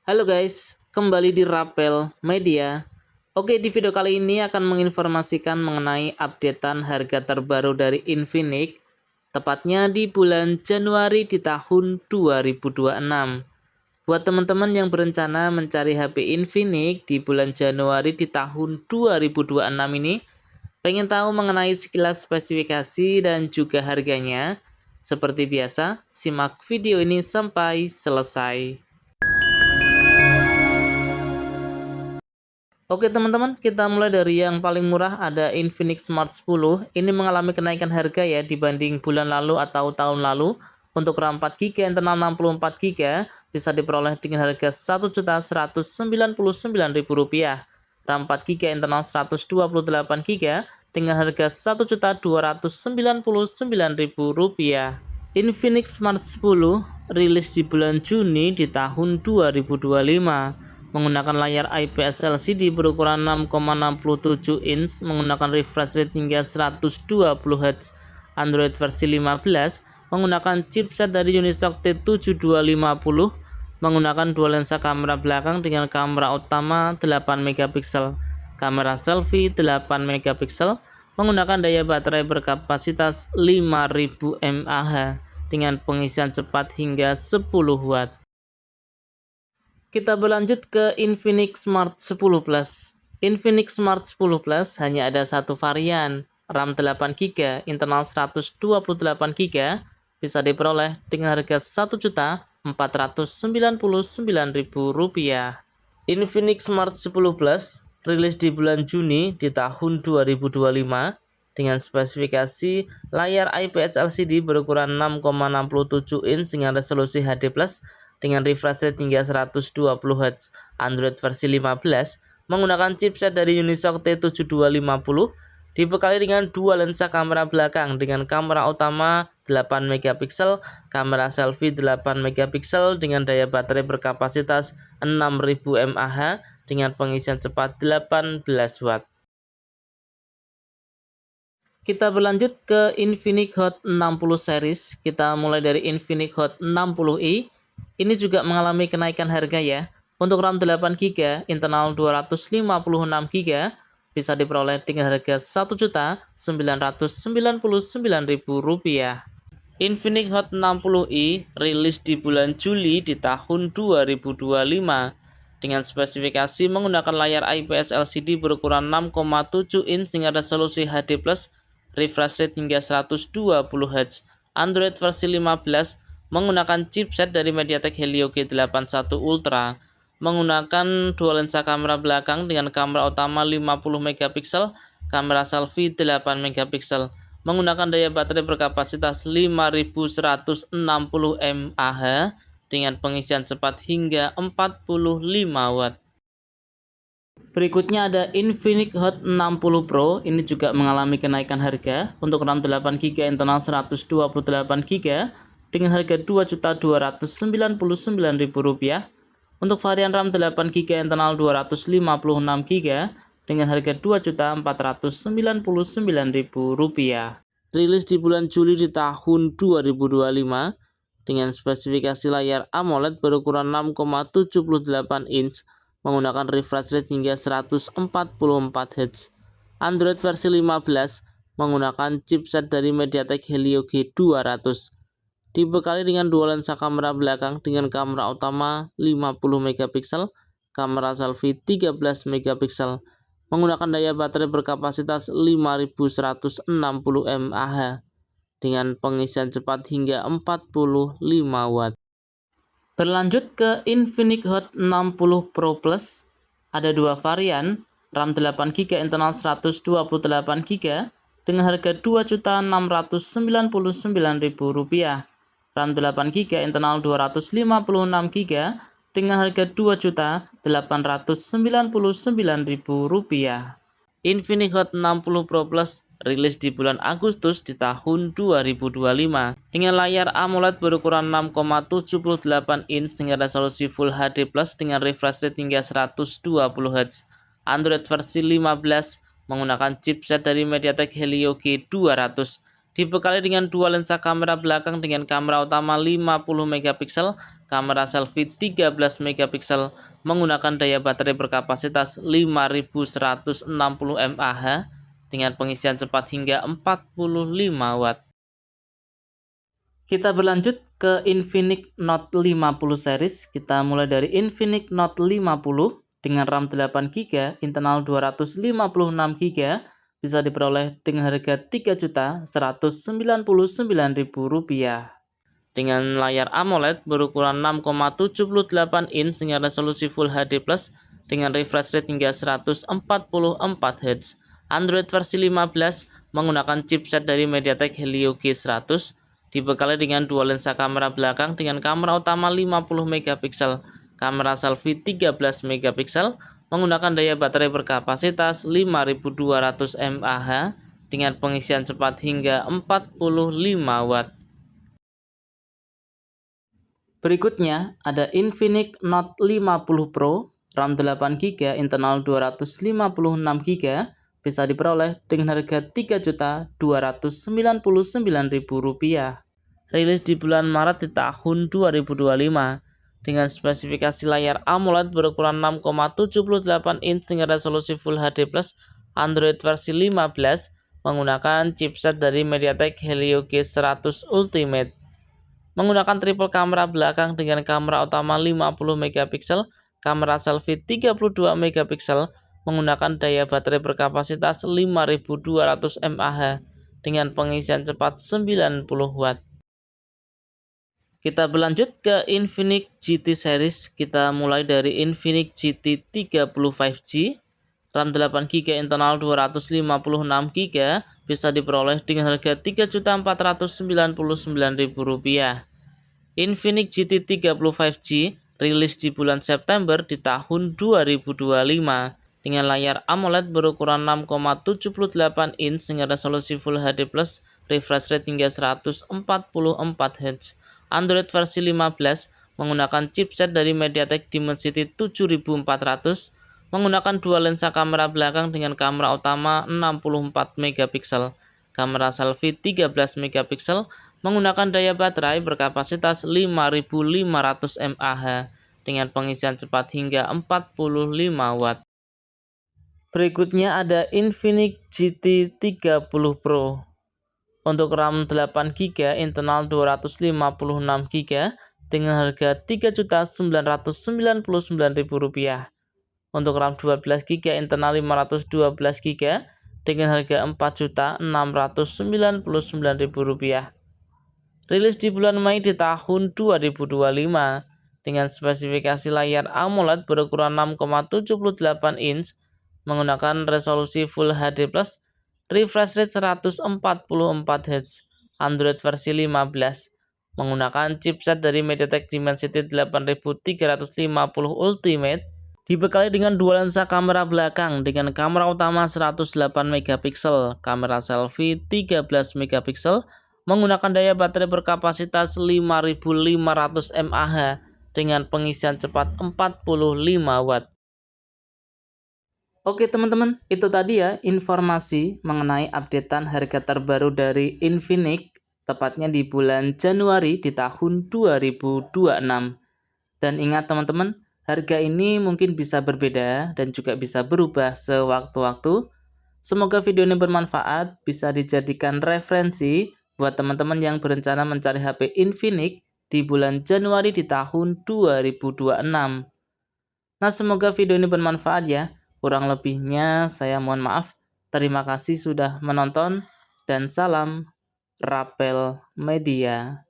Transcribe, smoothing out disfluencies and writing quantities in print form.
Halo guys, kembali di Rapel Media. Oke, di video kali ini akan menginformasikan mengenai updatean harga terbaru dari Infinix, tepatnya di bulan Januari di tahun 2026. Buat teman-teman yang berencana mencari HP Infinix di bulan Januari di tahun 2026 ini, pengen tahu mengenai sekilas spesifikasi dan juga harganya? Seperti biasa, simak video ini sampai selesai. Oke teman-teman, kita mulai dari yang paling murah, ada Infinix Smart 10. Ini mengalami kenaikan harga ya dibanding bulan lalu atau tahun lalu. Untuk RAM 4GB internal 64GB bisa diperoleh dengan harga Rp1.199.000. RAM 4GB internal 128GB dengan harga Rp1.299.000. Infinix Smart 10 rilis di bulan Juni di tahun 2025. Menggunakan layar IPS LCD berukuran 6,67 inch, menggunakan refresh rate hingga 120Hz, Android versi 15, menggunakan chipset dari Unisoc T7250, menggunakan dua lensa kamera belakang dengan kamera utama 8MP, kamera selfie 8MP, menggunakan daya baterai berkapasitas 5000 mAh dengan pengisian cepat hingga 10 watt. Kita berlanjut ke Infinix Smart 10 Plus. Infinix Smart 10 Plus hanya ada satu varian, RAM 8GB, internal 128GB, bisa diperoleh dengan harga Rp1.499.000. Infinix Smart 10 Plus rilis di bulan Juni di tahun 2025 dengan spesifikasi layar IPS LCD berukuran 6,67 inch dengan resolusi HD+, dengan refresh rate hingga 120Hz, Android versi 15, menggunakan chipset dari Unisoc T7250, dibekali dengan dua lensa kamera belakang dengan kamera utama 8MP, kamera selfie 8MP dengan daya baterai berkapasitas 6000 mAh dengan pengisian cepat 18 watt. Kita berlanjut ke Infinix Hot 60 series. Kita mulai dari Infinix Hot 60i. Ini juga mengalami kenaikan harga ya. Untuk RAM 8GB, internal 256GB, bisa diperoleh dengan harga Rp1.999.000. Infinix Hot 60i rilis di bulan Juli di tahun 2025 dengan spesifikasi menggunakan layar IPS LCD berukuran 6,7 inch dengan resolusi HD+, refresh rate hingga 120Hz, Android versi 15, menggunakan chipset dari MediaTek Helio G81 Ultra, menggunakan dua lensa kamera belakang dengan kamera utama 50MP, kamera selfie 8MP, menggunakan daya baterai berkapasitas 5160 mAh dengan pengisian cepat hingga 45 watt. Berikutnya ada Infinix Hot 60 Pro. Ini juga mengalami kenaikan harga. Untuk RAM 8GB, internal 128GB dengan harga Rp2.299.000. Untuk varian RAM 8GB internal 256GB dengan harga Rp2.499.000. Rilis di bulan Juli di tahun 2025 dengan spesifikasi layar AMOLED berukuran 6,78 inch, menggunakan refresh rate hingga 144Hz, Android versi 15, menggunakan chipset dari MediaTek Helio G200, dibekali dengan dua lensa kamera belakang dengan kamera utama 50MP, kamera selfie 13MP, menggunakan daya baterai berkapasitas 5160 mAh dengan pengisian cepat hingga 45 watt. Berlanjut ke Infinix Hot 60 Pro Plus, ada dua varian, RAM 8GB internal 128GB dengan harga Rp2.699.000, RAM 8GB internal 256GB dengan harga Rp2.899.000. Infinix Hot 60 Pro Plus rilis di bulan Agustus di tahun 2025 dengan layar AMOLED berukuran 6,78 inch dengan resolusi Full HD+ dengan refresh rate hingga 120Hz, Android versi 15, menggunakan chipset dari MediaTek Helio G200, dibekali dengan dua lensa kamera belakang dengan kamera utama 50MP, kamera selfie 13 megapiksel menggunakan daya baterai berkapasitas 5160 mAh dengan pengisian cepat hingga 45 watt. Kita berlanjut ke Infinix Note 50 series. Kita mulai dari Infinix Note 50 dengan RAM 8GB, internal 256GB, bisa diperoleh dengan harga Rp3.199.000. Dengan layar AMOLED berukuran 6,78 inch dengan resolusi Full HD Plus dengan refresh rate hingga 144 Hz. Android versi 15 menggunakan chipset dari MediaTek Helio G100, dibekali dengan dua lensa kamera belakang dengan kamera utama 50 megapiksel, kamera selfie 13 megapiksel, menggunakan daya baterai berkapasitas 5200 mAh dengan pengisian cepat hingga 45 watt. Berikutnya ada Infinix Note 50 Pro, RAM 8GB, internal 256GB, bisa diperoleh dengan harga Rp3.299.000. Rilis di bulan Maret di tahun 2025 dengan spesifikasi layar AMOLED berukuran 6,78 inch dengan resolusi Full HD+, Android versi 15 menggunakan chipset dari MediaTek Helio G100 Ultimate. Menggunakan triple kamera belakang dengan kamera utama 50 megapiksel, kamera selfie 32 megapiksel, menggunakan daya baterai berkapasitas 5200 mAh dengan pengisian cepat 90 watt. Kita berlanjut ke Infinix GT series. Kita mulai dari Infinix GT 30 5G, RAM 8GB, internal 256GB, bisa diperoleh dengan harga Rp3.499.000. Infinix GT 30 5G rilis di bulan September di tahun 2025 dengan layar AMOLED berukuran 6,78 inch dengan resolusi Full HD+, refresh rate hingga 144 Hz. Android versi 15 menggunakan chipset dari MediaTek Dimensity 7400, menggunakan dua lensa kamera belakang dengan kamera utama 64 megapiksel, kamera selfie 13 megapiksel, menggunakan daya baterai berkapasitas 5500 mAh dengan pengisian cepat hingga 45 watt. Berikutnya ada Infinix GT 30 Pro. Untuk RAM 8GB, internal 256GB dengan harga Rp3.999.000. Untuk RAM 12GB, internal 512GB dengan harga Rp4.699.000. Rilis di bulan Mei di tahun 2025 dengan spesifikasi layar AMOLED berukuran 6,78 inch menggunakan resolusi Full HD+, refresh rate 144 Hz, Android versi 15, menggunakan chipset dari MediaTek Dimensity 8350 Ultimate, dibekali dengan dua lensa kamera belakang dengan kamera utama 108 megapiksel, kamera selfie 13 megapiksel, menggunakan daya baterai berkapasitas 5500 mAh dengan pengisian cepat 45 watt. Oke teman-teman, itu tadi ya informasi mengenai updatean harga terbaru dari Infinix, tepatnya di bulan Januari di tahun 2026. Dan ingat teman-teman, harga ini mungkin bisa berbeda dan juga bisa berubah sewaktu-waktu. Semoga video ini bermanfaat, bisa dijadikan referensi buat teman-teman yang berencana mencari HP Infinix di bulan Januari di tahun 2026. Nah, semoga video ini bermanfaat ya. Kurang lebihnya saya mohon maaf. Terima kasih sudah menonton dan salam Rapel Media.